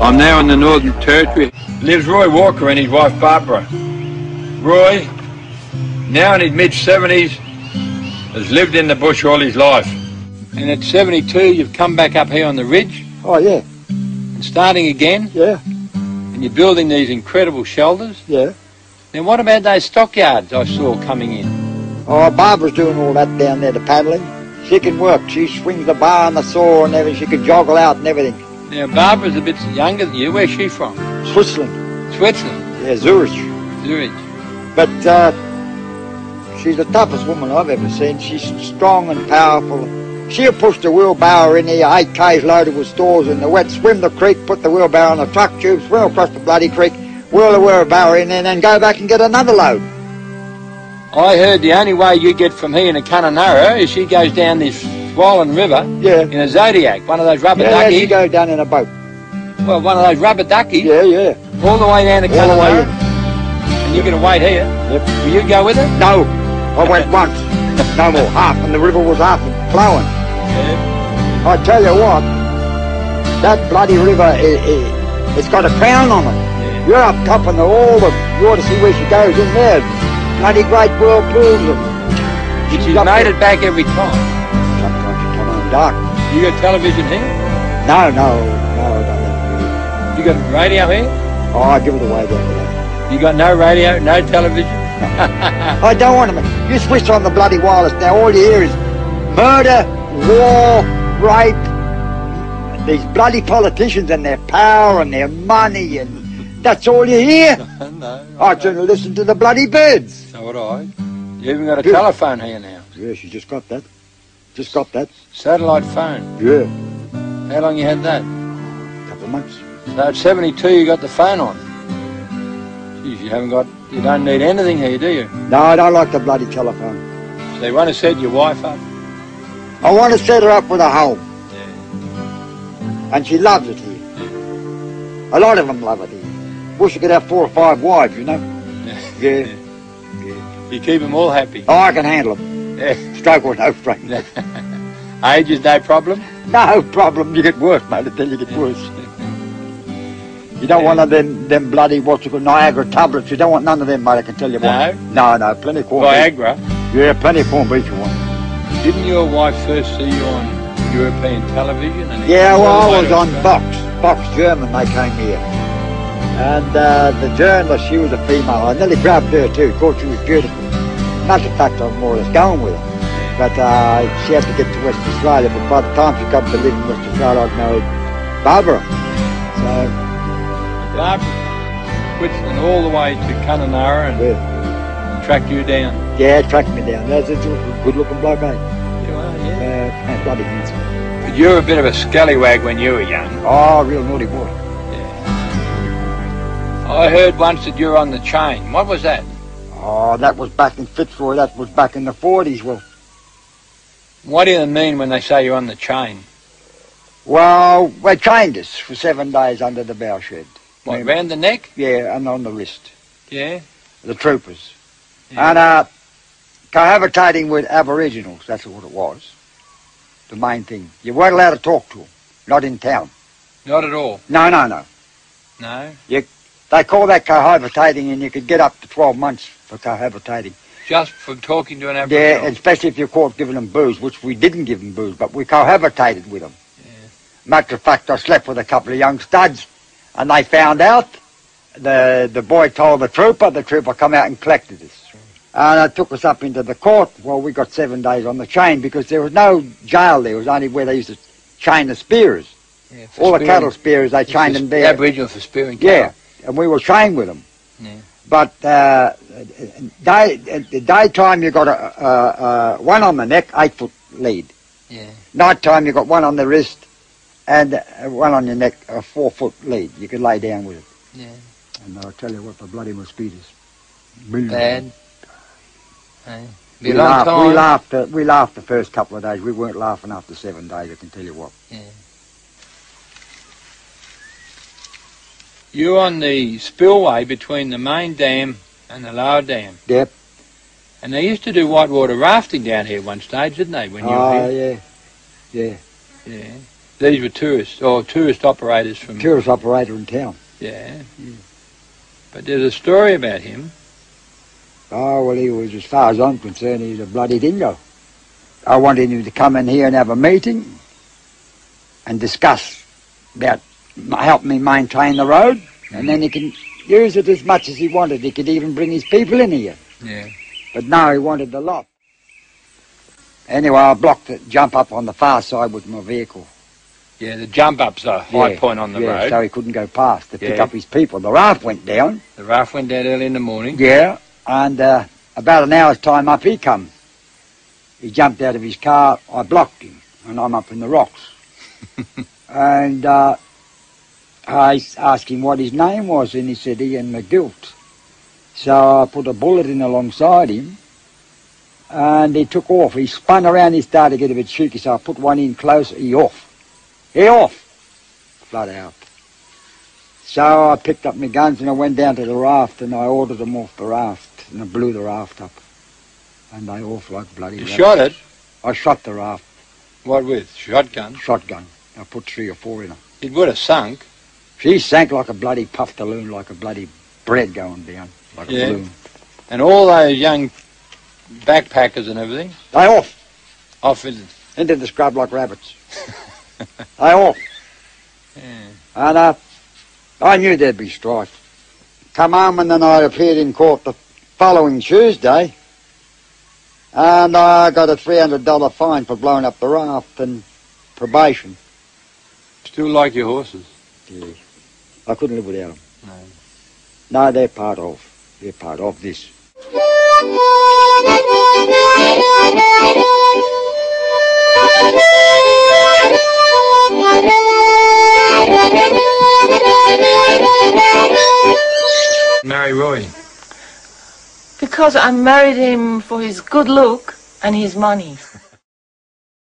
I'm now in the Northern Territory. Lives Roy Walker and his wife Barbara. Roy, now in his mid-70s, has lived in the bush all his life. And at 72, you've come back up here on the ridge. Oh, yeah. And starting again. Yeah. And you're building these incredible shelters. Yeah. Then what about those stockyards I saw coming in? Oh, Barbara's doing all that down there, the paddling. She can work. She swings the bar and the saw and everything. She can joggle out and everything. Now, Barbara's a bit younger than you. Where's she from? Switzerland. Switzerland? Yeah, Zurich. Zurich. But she's the toughest woman I've ever seen. She's strong and powerful. She'll push the wheelbarrow in here, 8 Ks loaded with stores in the wet, swim the creek, put the wheelbarrow on the truck tube, swim across the bloody creek, wheel the wheelbarrow in there, and then go back and get another load. I heard the only way you get from here to Kununurra is she goes down this swollen river in a Zodiac, one of those rubber duckies. Yeah, she goes down in a boat. Well, one of those rubber duckies? Yeah, yeah. All the way down to Kununurra? And you're going to wait here? Yep. Will you go with her? No, I went once. No more, half, and the river was half flowing. Yeah. I tell you what, that bloody river, it's got a crown on it. Yeah. You're up top and you ought to see where she goes in there. Bloody great whirlpools. She's made it back every time. Sometimes you come home dark. You got television here? No, I don't have You got radio here? Oh, I give it away there. You got no radio, no television? I don't want to. You switch on the bloody wireless now, all you hear is murder, war, rape, these bloody politicians and their power and their money, and that's all you hear. No, I turn to listen to the bloody birds. So would I. You even got a telephone here now? Yeah, she just got that. Just got that. Satellite phone? Yeah. How long you had that? A couple of months. So at 72 you got the phone on? Jeez, you don't need anything here, do you? No, I don't like the bloody telephone. So you want to set your wife up? I want to set her up with a home. Yeah. And she loves it here. Yeah. A lot of them love it here. Wish you could have 4 or 5 wives, you know. Yeah. You keep them all happy? Oh, I can handle them. Yeah. Stroke or no stroke. Age is no problem? No problem. You get worse, mate. I tell you, get worse. You don't want none of them bloody, what's it called, Niagara tablets. You don't want none of them, mate, I can tell you what. No, plenty of corn Viagra? beef. Yeah, plenty of corn beef you want. Didn't your wife first see you on European television? And yeah, well, I was on Fox German, they came here. And the journalist, she was a female. I nearly grabbed her too, thought she was beautiful. Not the fact I'm more or less going with her. But she had to get to West Australia, but by the time she got to live in West Australia, I'd married Barbara. So... Barbara, Switzerland all the way to Kununurra and tracked you down? Yeah, tracked me down. That's a good-looking bloke, eh? You are, yeah. Bloody handsome. But you were a bit of a scallywag when you were young. Oh, real naughty boy. Yeah. I heard once that you were on the chain. What was that? Oh, that was back in Fitzroy. That was back in the 40s. Well, what do you mean when they say you're on the chain? Well, they chained us for 7 days under the bow shed. What, round the neck? Yeah, and on the wrist. Yeah? The troopers. Yeah. And cohabitating with Aboriginals, that's what it was. The main thing. You weren't allowed to talk to them. Not in town. Not at all? No. No? They call that cohabitating, and you could get up to 12 months for cohabitating. Just from talking to an Aboriginal? Yeah, especially if you're caught giving them booze, which we didn't give them booze, but we cohabitated with them. Yeah. Matter of fact, I slept with a couple of young studs, and they found out. The boy told the trooper come out and collected us. And took us up into the court. Well, we got 7 days on the chain because there was no jail there. It was only where they used to chain the spearers. Yeah, all the cattle spearers, they chained them there. Aboriginal for spearing cattle. Yeah, and we were chained with them. Yeah. But daytime you got one on the neck, 8-foot lead. Yeah. Nighttime you got one on the wrist and one on your neck, a 4-foot lead. You could lay down with it. Yeah. And I'll tell you what, the bloody mosquitoes. Bad. We laughed the first couple of days. We weren't laughing after 7 days, I can tell you what. Yeah. You're on the spillway between the main dam and the lower dam. Yep. And they used to do whitewater rafting down here one stage, didn't they, when you were here? Yeah. Yeah. These were tourists, or tourist operators from... Tourist operator in town. Yeah. But there's a story about him. Oh, well, he was, as far as I'm concerned, he's a bloody dingo. I wanted him to come in here and have a meeting and discuss about helping me maintain the road, and then he can use it as much as he wanted. He could even bring his people in here. Yeah. But no, he wanted the lot. Anyway, I blocked the jump up on the far side with my vehicle. Yeah, the jump up's a high point on the road. So he couldn't go past to pick up his people. The raft went down. The raft went down early in the morning. Yeah, and about an hour's time up he come. He jumped out of his car, I blocked him, and I'm up in the rocks. And I asked him what his name was, and he said Ian McGilt. So I put a bullet in alongside him, and he took off. He spun around, he started to get a bit shaky, so I put one in close, he off. He off! Flat out. So I picked up my guns and I went down to the raft and I ordered them off the raft, and I blew the raft up. And they off like bloody rabbits. You shot it? I shot the raft. What with? Shotgun? Shotgun. I put 3 or 4 in her. It would have sunk. She sank like a bloody puff balloon, like a bloody bread going down, like a balloon. And all those young backpackers and everything? They off. Off into the scrub like rabbits. They off. Yeah. And I knew there'd be strife. Come home and then I appeared in court the following Tuesday, and I got a $300 fine for blowing up the raft and probation. Still like your horses? Yeah. I couldn't live without them. No. No, they're part of this. Marry Roy? Because I married him for his good look and his money.